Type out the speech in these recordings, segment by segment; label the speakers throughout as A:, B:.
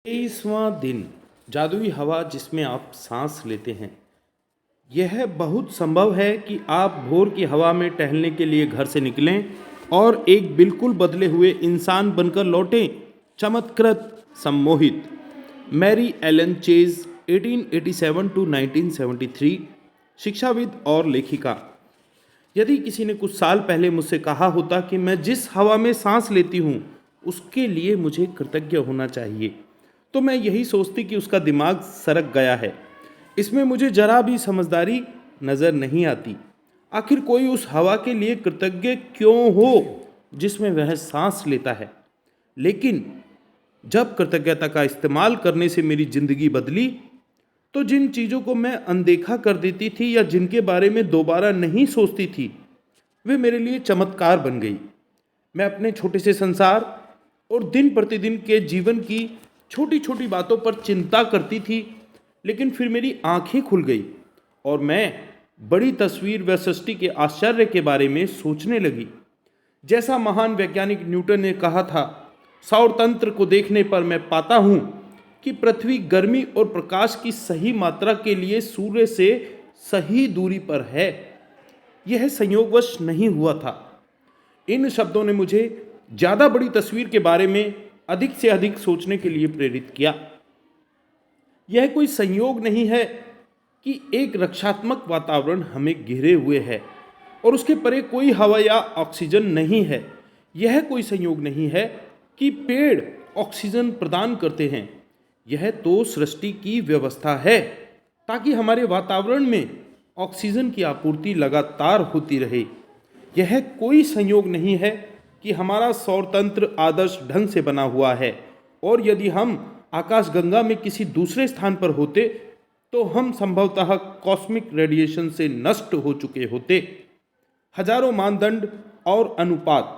A: 23वां दिन जादुई हवा जिसमें आप सांस लेते हैं। यह बहुत संभव है कि आप भोर की हवा में टहलने के लिए घर से निकलें और एक बिल्कुल बदले हुए इंसान बनकर लौटें। चमत्कृत सम्मोहित। मैरी एलन चेज 1887 टू 1973, शिक्षाविद और लेखिका। यदि किसी ने कुछ साल पहले मुझसे कहा होता कि मैं जिस हवा में सांस लेती हूँ उसके लिए मुझे कृतज्ञ होना चाहिए, तो मैं यही सोचती कि उसका दिमाग सरक गया है। इसमें मुझे जरा भी समझदारी नज़र नहीं आती। आखिर कोई उस हवा के लिए कृतज्ञ क्यों हो जिसमें वह सांस लेता है। लेकिन जब कृतज्ञता का इस्तेमाल करने से मेरी ज़िंदगी बदली, तो जिन चीज़ों को मैं अनदेखा कर देती थी या जिनके बारे में दोबारा नहीं सोचती थी, वे मेरे लिए चमत्कार बन गई। मैं अपने छोटे से संसार और दिन प्रतिदिन के जीवन की छोटी छोटी बातों पर चिंता करती थी, लेकिन फिर मेरी आंखें खुल गई और मैं बड़ी तस्वीर व सृष्टि के आश्चर्य के बारे में सोचने लगी। जैसा महान वैज्ञानिक न्यूटन ने कहा था, सौर तंत्र को देखने पर मैं पाता हूँ कि पृथ्वी गर्मी और प्रकाश की सही मात्रा के लिए सूर्य से सही दूरी पर है। यह संयोगवश नहीं हुआ था। इन शब्दों ने मुझे ज़्यादा बड़ी तस्वीर के बारे में अधिक से अधिक सोचने के लिए प्रेरित किया। यह कोई संयोग नहीं है कि एक रक्षात्मक वातावरण हमें घेरे हुए है और उसके परे कोई हवा या ऑक्सीजन नहीं है। यह कोई संयोग नहीं है कि पेड़ ऑक्सीजन प्रदान करते हैं। यह तो सृष्टि की व्यवस्था है ताकि हमारे वातावरण में ऑक्सीजन की आपूर्ति लगातार होती रहे। यह कोई संयोग नहीं है कि हमारा सौर तंत्र आदर्श ढंग से बना हुआ है और यदि हम आकाशगंगा में किसी दूसरे स्थान पर होते तो हम संभवतः कॉस्मिक रेडिएशन से नष्ट हो चुके होते। हजारों मानदंड और अनुपात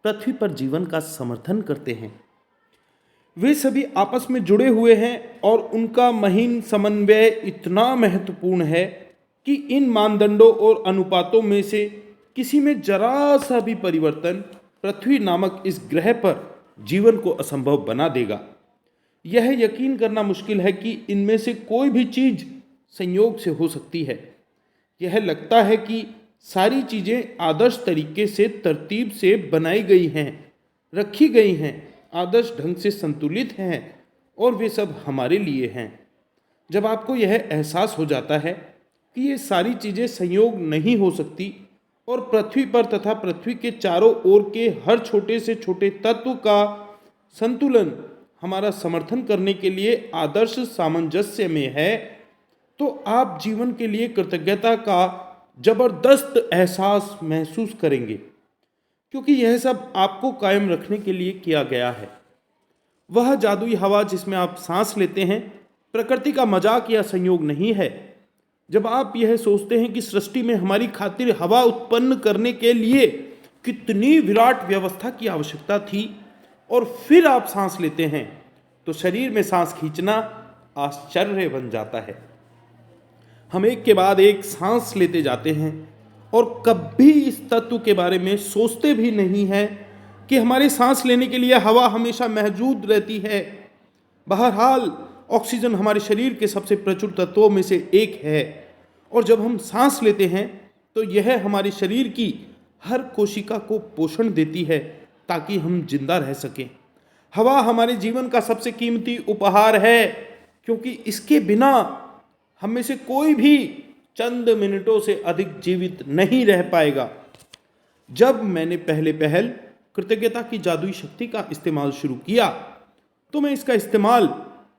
A: पृथ्वी पर जीवन का समर्थन करते हैं। वे सभी आपस में जुड़े हुए हैं और उनका महीन समन्वय इतना महत्वपूर्ण है कि इन मानदंडों और अनुपातों में से किसी में जरा सा भी परिवर्तन पृथ्वी नामक इस ग्रह पर जीवन को असंभव बना देगा। यह यकीन करना मुश्किल है कि इनमें से कोई भी चीज़ संयोग से हो सकती है। यह लगता है कि सारी चीज़ें आदर्श तरीके से तरतीब से बनाई गई हैं, रखी गई हैं, आदर्श ढंग से संतुलित हैं और वे सब हमारे लिए हैं। जब आपको यह एहसास हो जाता है कि ये सारी चीज़ें संयोग नहीं हो सकती और पृथ्वी पर तथा पृथ्वी के चारों ओर के हर छोटे से छोटे तत्व का संतुलन हमारा समर्थन करने के लिए आदर्श सामंजस्य में है, तो आप जीवन के लिए कृतज्ञता का जबरदस्त एहसास महसूस करेंगे, क्योंकि यह सब आपको कायम रखने के लिए किया गया है। वह जादुई हवा जिसमें आप सांस लेते हैं प्रकृति का मजाक या संयोग नहीं है। जब आप यह सोचते हैं कि सृष्टि में हमारी खातिर हवा उत्पन्न करने के लिए कितनी विराट व्यवस्था की आवश्यकता थी और फिर आप सांस लेते हैं, तो शरीर में सांस खींचना आश्चर्य बन जाता है। हम एक के बाद एक सांस लेते जाते हैं और कभी इस तत्व के बारे में सोचते भी नहीं हैं कि हमारे सांस लेने के लिए हवा हमेशा मौजूद रहती है। बहरहाल ऑक्सीजन हमारे शरीर के सबसे प्रचुर तत्वों में से एक है और जब हम सांस लेते हैं तो यह हमारे शरीर की हर कोशिका को पोषण देती है ताकि हम जिंदा रह सकें। हवा हमारे जीवन का सबसे कीमती उपहार है, क्योंकि इसके बिना हम में से कोई भी चंद मिनटों से अधिक जीवित नहीं रह पाएगा। जब मैंने पहल कृतज्ञता की जादुई शक्ति का इस्तेमाल शुरू किया, तो मैं इसका इस्तेमाल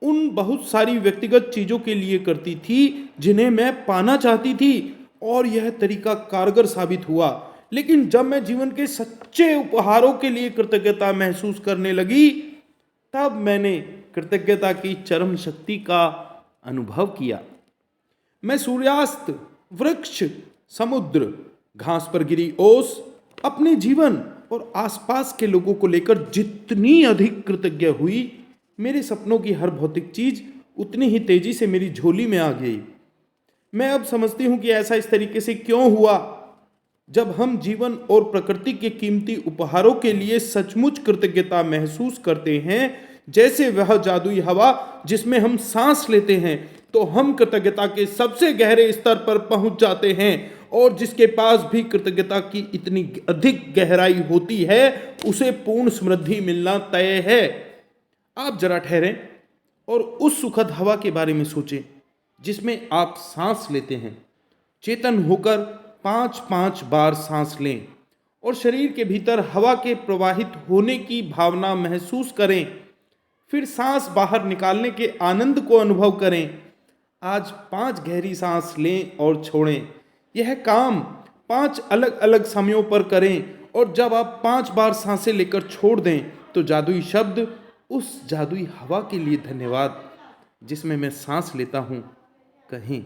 A: उन बहुत सारी व्यक्तिगत चीज़ों के लिए करती थी जिन्हें मैं पाना चाहती थी और यह तरीका कारगर साबित हुआ। लेकिन जब मैं जीवन के सच्चे उपहारों के लिए कृतज्ञता महसूस करने लगी, तब मैंने कृतज्ञता की चरम शक्ति का अनुभव किया। मैं सूर्यास्त, वृक्ष, समुद्र, घास पर गिरी ओस, अपने जीवन और आसपास के लोगों को लेकर जितनी अधिक कृतज्ञ हुई, मेरे सपनों की हर भौतिक चीज उतनी ही तेजी से मेरी झोली में आ गई। मैं अब समझती हूँ कि ऐसा इस तरीके से क्यों हुआ। जब हम जीवन और प्रकृति के कीमती उपहारों के लिए सचमुच कृतज्ञता महसूस करते हैं, जैसे वह जादुई हवा जिसमें हम सांस लेते हैं, तो हम कृतज्ञता के सबसे गहरे स्तर पर पहुंच जाते हैं। और जिसके पास भी कृतज्ञता की इतनी अधिक गहराई होती है, उसे पूर्ण समृद्धि मिलना तय है। आप जरा ठहरें और उस सुखद हवा के बारे में सोचें जिसमें आप सांस लेते हैं। चेतन होकर 5-5 बार सांस लें और शरीर के भीतर हवा के प्रवाहित होने की भावना महसूस करें। फिर सांस बाहर निकालने के आनंद को अनुभव करें। आज 5 गहरी सांस लें और छोड़ें। यह काम 5 अलग अलग समयों पर करें, और जब आप 5 बार सांसें लेकर छोड़ दें, तो जादुई शब्द उस जादुई हवा के लिए धन्यवाद जिसमें मैं सांस लेता हूं कहें।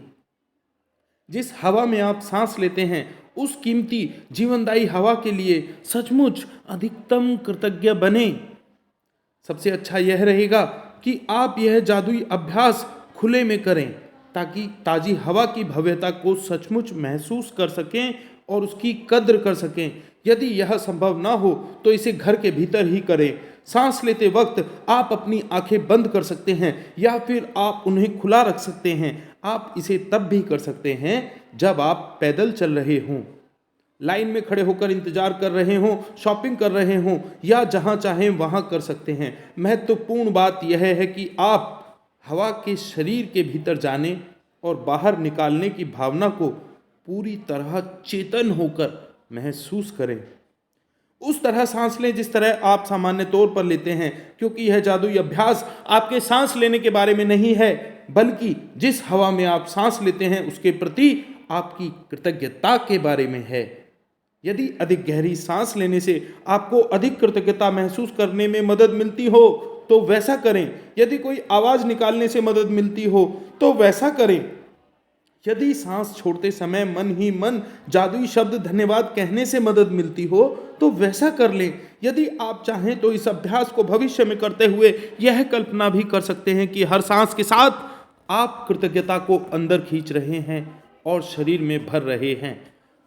A: जिस हवा में आप सांस लेते हैं, उस कीमती जीवनदायी हवा के लिए सचमुच अधिकतम कृतज्ञ बने। सबसे अच्छा यह रहेगा कि आप यह जादुई अभ्यास खुले में करें, ताकि ताजी हवा की भव्यता को सचमुच महसूस कर सकें और उसकी कद्र कर सकें। यदि यह संभव ना हो तो इसे घर के भीतर ही करें। सांस लेते वक्त आप अपनी आंखें बंद कर सकते हैं या फिर आप उन्हें खुला रख सकते हैं। आप इसे तब भी कर सकते हैं जब आप पैदल चल रहे हों, लाइन में खड़े होकर इंतजार कर रहे हों, शॉपिंग कर रहे हों, या जहां चाहें वहां कर सकते हैं। महत्वपूर्ण बात यह है कि आप हवा के शरीर के भीतर जाने और बाहर निकालने की भावना को पूरी तरह चेतन होकर महसूस करें। उस तरह सांस लें जिस तरह आप सामान्य तौर पर लेते हैं, क्योंकि यह जादुई अभ्यास आपके सांस लेने के बारे में नहीं है, बल्कि जिस हवा में आप सांस लेते हैं उसके प्रति आपकी कृतज्ञता के बारे में है। यदि अधिक गहरी सांस लेने से आपको अधिक कृतज्ञता महसूस करने में मदद मिलती हो तो वैसा करें। यदि कोई आवाज निकालने से मदद मिलती हो तो वैसा करें। यदि सांस छोड़ते समय मन ही मन जादुई शब्द धन्यवाद कहने से मदद मिलती हो तो वैसा कर लें। यदि आप चाहें तो इस अभ्यास को भविष्य में करते हुए यह कल्पना भी कर सकते हैं कि हर सांस के साथ आप कृतज्ञता को अंदर खींच रहे हैं और शरीर में भर रहे हैं।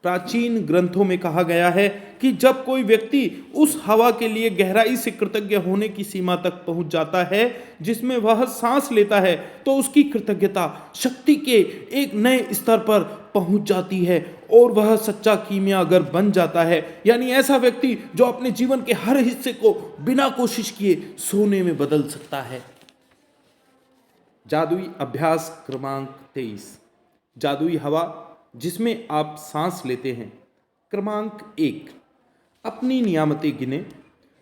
A: प्राचीन ग्रंथों में कहा गया है कि जब कोई व्यक्ति उस हवा के लिए गहराई से कृतज्ञ होने की सीमा तक पहुंच जाता है जिसमें वह सांस लेता है, तो उसकी कृतज्ञता शक्ति के एक नए स्तर पर पहुंच जाती है और वह सच्चा कीमियागर बन जाता है। यानी ऐसा व्यक्ति जो अपने जीवन के हर हिस्से को बिना कोशिश किए सोने में बदल सकता है। जादुई अभ्यास क्रमांक 23, जादुई हवा जिसमें आप सांस लेते हैं। क्रमांक 1, अपनी नियामतें गिने।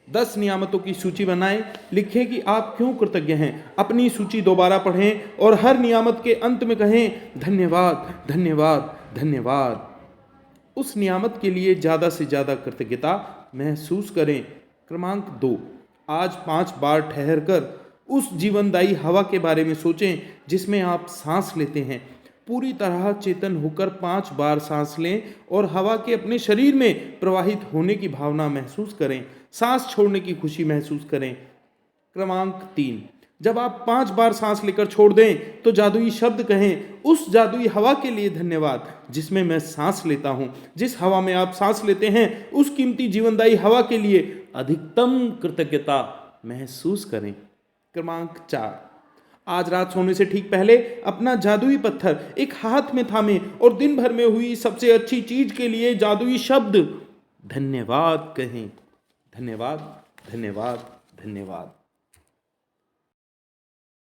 A: 10 नियामतों की सूची बनाएं। लिखें कि आप क्यों कृतज्ञ हैं। अपनी सूची दोबारा पढ़ें और हर नियामत के अंत में कहें धन्यवाद, धन्यवाद, धन्यवाद। उस नियामत के लिए ज़्यादा से ज़्यादा कृतज्ञता महसूस करें। क्रमांक 2, आज 5 बार ठहर कर उस जीवनदायी हवा के बारे में सोचें जिसमें आप सांस लेते हैं। पूरी तरह चेतन होकर 5 बार सांस लें और हवा के अपने शरीर में प्रवाहित होने की भावना महसूस करें। सांस छोड़ने की खुशी महसूस करें। क्रमांक 3, जब आप 5 बार सांस लेकर छोड़ दें तो जादुई शब्द कहें, उस जादुई हवा के लिए धन्यवाद जिसमें मैं सांस लेता हूं। जिस हवा में आप सांस लेते हैं उस कीमती जीवनदायी हवा के लिए अधिकतम कृतज्ञता महसूस करें। क्रमांक 4, आज रात सोने से ठीक पहले अपना जादुई पत्थर एक हाथ में थामें और दिन भर में हुई सबसे अच्छी चीज के लिए जादुई शब्द धन्यवाद कहें। धन्यवाद, धन्यवाद, धन्यवाद।